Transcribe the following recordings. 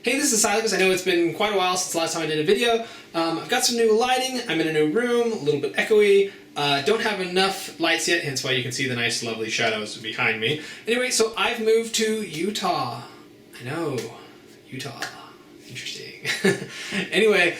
Hey, this is Psylacus. I know it's been quite a while since the last time I did a video. I've got some new lighting. I'm in a new room, a little bit echoey. Don't have enough lights yet, hence why you can see the nice, lovely shadows behind me. Anyway, so I've moved to Utah. I know, Utah. Interesting. Anyway,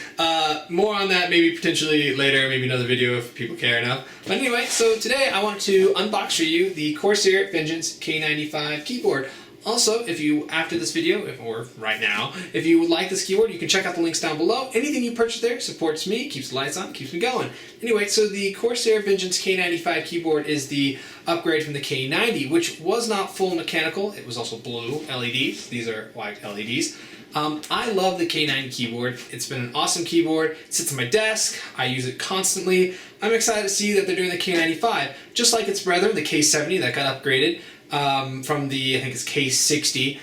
more on that maybe potentially later, maybe another video if people care enough. But anyway, so today I want to unbox for you the Corsair Vengeance K95 keyboard. Also, if you, after this video, or right now, if you would like this keyboard, you can check out the links down below. Anything you purchase there supports me, keeps the lights on, keeps me going. Anyway, so the Corsair Vengeance K95 keyboard is the upgrade from the K90, which was not full mechanical. It was also blue LEDs. These are white LEDs. I love the K90 keyboard. It's been an awesome keyboard. It sits on my desk. I use it constantly. I'm excited to see that they're doing the K95, just like its brethren, the K70 that got upgraded. From the, I think it's K60.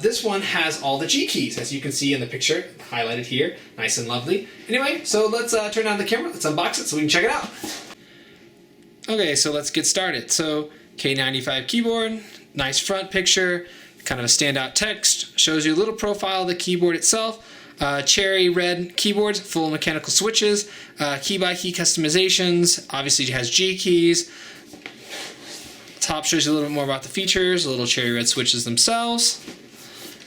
This one has all the G keys, as you can see in the picture, highlighted here, nice and lovely. Anyway, so let's turn on the camera, let's unbox it so we can check it out. Okay, so let's get started. So, K95 keyboard, nice front picture, kind of a standout text, shows you a little profile of the keyboard itself. Cherry red keyboards, full mechanical switches, key-by-key customizations, obviously it has G keys. Top shows you a little bit more about the features, little cherry red switches themselves.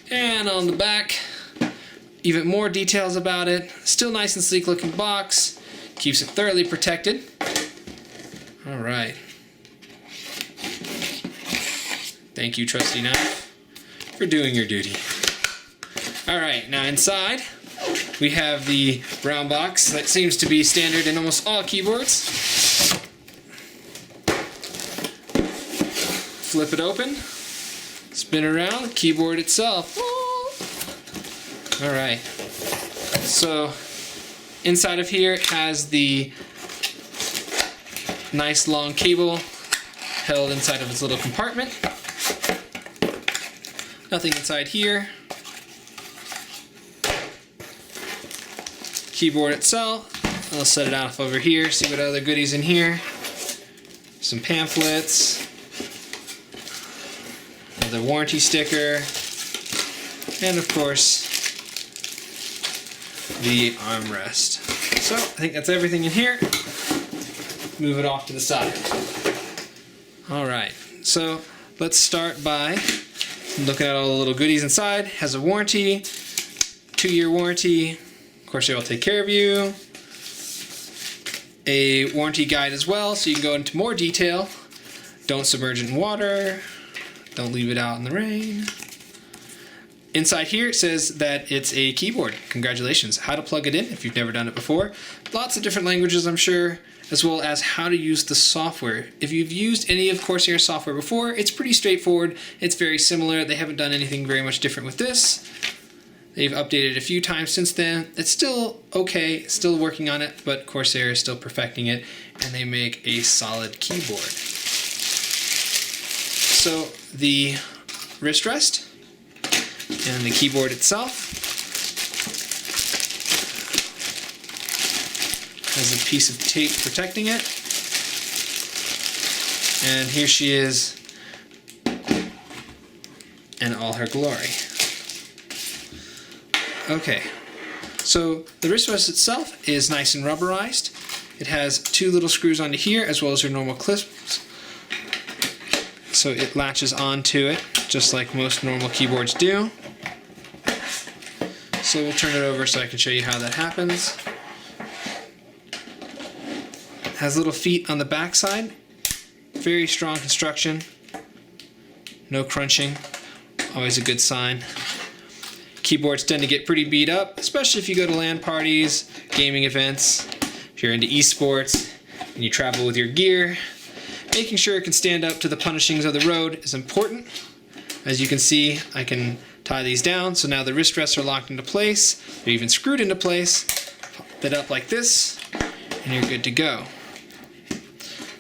And on the back, even more details about it. Still nice and sleek looking box. Keeps it thoroughly protected. Alright. Thank you, trusty knife, for doing your duty. Alright, now inside we have the round box that seems to be standard in almost all keyboards. Flip it open, spin around, keyboard itself. Alright, so inside of here it has the nice long cable held inside of its little compartment. Nothing inside here. Keyboard itself, I'll set it off over here, see what other goodies in here. Some pamphlets. The warranty sticker, and of course the armrest. So I think that's everything in here. Move it off to the side. Alright, so let's start by looking at all the little goodies inside. Has a warranty, 2-year warranty. Corsair will take care of you. A warranty guide as well, so you can go into more detail. Don't submerge it in water. Don't leave it out in the rain. Inside here it says that it's a keyboard. Congratulations. How to plug it in if you've never done it before. Lots of different languages, I'm sure, as well as how to use the software. If you've used any of Corsair software before, it's pretty straightforward. It's very similar. They haven't done anything very much different with this. They've updated a few times since then. It's still okay, still working on it, but Corsair is still perfecting it, and they make a solid keyboard. So the wrist rest and the keyboard itself has a piece of tape protecting it, and here she is in all her glory. Okay, so the wrist rest itself is nice and rubberized. It has 2 little screws onto here as well as your normal clips. So it latches onto it, just like most normal keyboards do. So we'll turn it over so I can show you how that happens. It has little feet on the back side. Very strong construction. No crunching. Always a good sign. Keyboards tend to get pretty beat up, especially if you go to LAN parties, gaming events, if you're into esports, and you travel with your gear. Making sure it can stand up to the punishings of the road is important. As you can see, I can tie these down, so now the wrist rests are locked into place. They're even screwed into place. Pop it up like this, and you're good to go.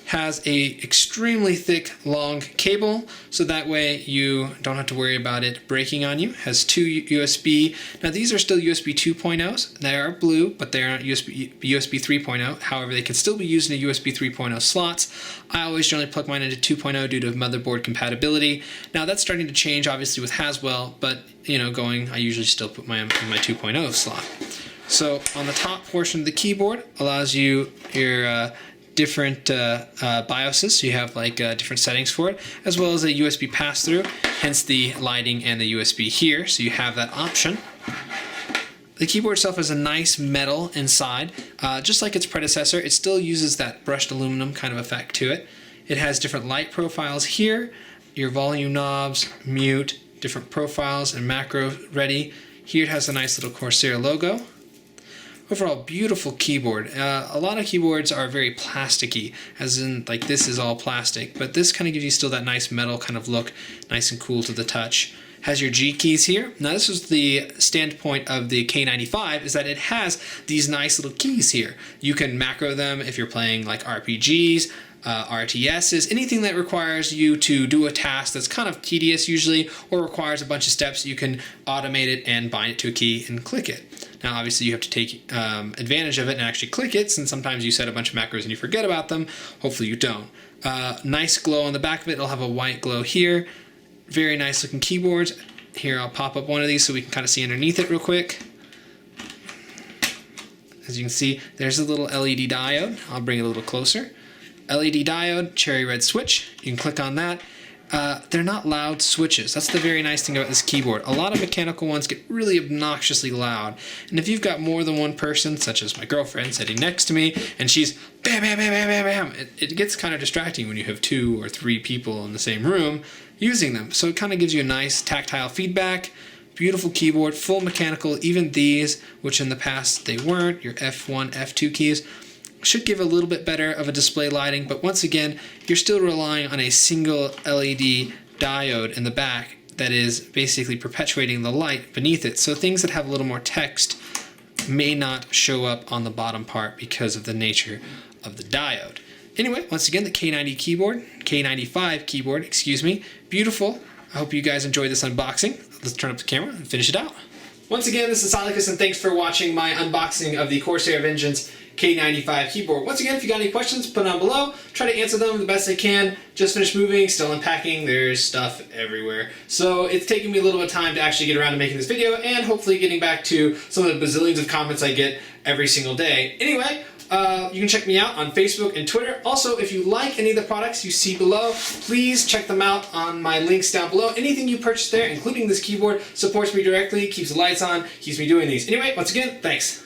has a extremely thick, long cable, so that way you don't have to worry about it breaking on you. Has 2 USB. Now these are still USB 2.0s. They are blue, but they are not USB 3.0. However, they can still be used in a USB 3.0 slots. I always generally plug mine into 2.0 due to motherboard compatibility. Now that's starting to change, obviously, with Haswell, but I usually still put mine in my 2.0 slot. So on the top portion of the keyboard allows you your different BIOSes, so you have like different settings for it, as well as a USB pass-through, hence the lighting and the USB here, so you have that option. The keyboard itself has a nice metal inside, just like its predecessor. It still uses that brushed aluminum kind of effect to it. It has different light profiles here, your volume knobs, mute, different profiles, and macro ready. Here it has a nice little Corsair logo. Overall, beautiful keyboard. A lot of keyboards are very plasticky, as in like this is all plastic, but this kind of gives you still that nice metal kind of look, nice and cool to the touch. Has your G keys here. Now this was the standpoint of the K95, is that it has these nice little keys here. You can macro them if you're playing like RPGs, RTSs, anything that requires you to do a task that's kind of tedious usually, or requires a bunch of steps. You can automate it and bind it to a key and click it. Now obviously you have to take advantage of it and actually click it, since sometimes you set a bunch of macros and you forget about them. Hopefully you don't. Nice glow on the back of it. It'll have a white glow here. Very nice looking keyboards. Here I'll pop up one of these so we can kind of see underneath it real quick. As you can see, there's a little LED diode. I'll bring it a little closer. LED diode, cherry red switch. You can click on that. They're not loud switches. That's the very nice thing about this keyboard. A lot of mechanical ones get really obnoxiously loud. And if you've got more than one person, such as my girlfriend sitting next to me, and she's bam, bam, bam, bam, bam, bam, it gets kind of distracting when you have 2 or 3 people in the same room using them. So it kind of gives you a nice tactile feedback. Beautiful keyboard, full mechanical. Even these, which in the past they weren't, your F1, F2 keys, should give a little bit better of a display lighting, but once again, you're still relying on a single LED diode in the back that is basically perpetuating the light beneath it. So things that have a little more text may not show up on the bottom part because of the nature of the diode. Anyway, once again, the K95 keyboard, excuse me, beautiful. I hope you guys enjoyed this unboxing. Let's turn up the camera and finish it out. Once again, this is Psylacus, and thanks for watching my unboxing of the Corsair Vengeance K95 keyboard. Once again, if you got any questions, put them down below. Try to answer them the best I can. Just finished moving, still unpacking. There's stuff everywhere. So it's taking me a little bit of time to actually get around to making this video, and hopefully getting back to some of the bazillions of comments I get every single day. Anyway, you can check me out on Facebook and Twitter. Also, if you like any of the products you see below, please check them out on my links down below. Anything you purchase there, including this keyboard, supports me directly, keeps the lights on, keeps me doing these. Anyway, once again, thanks.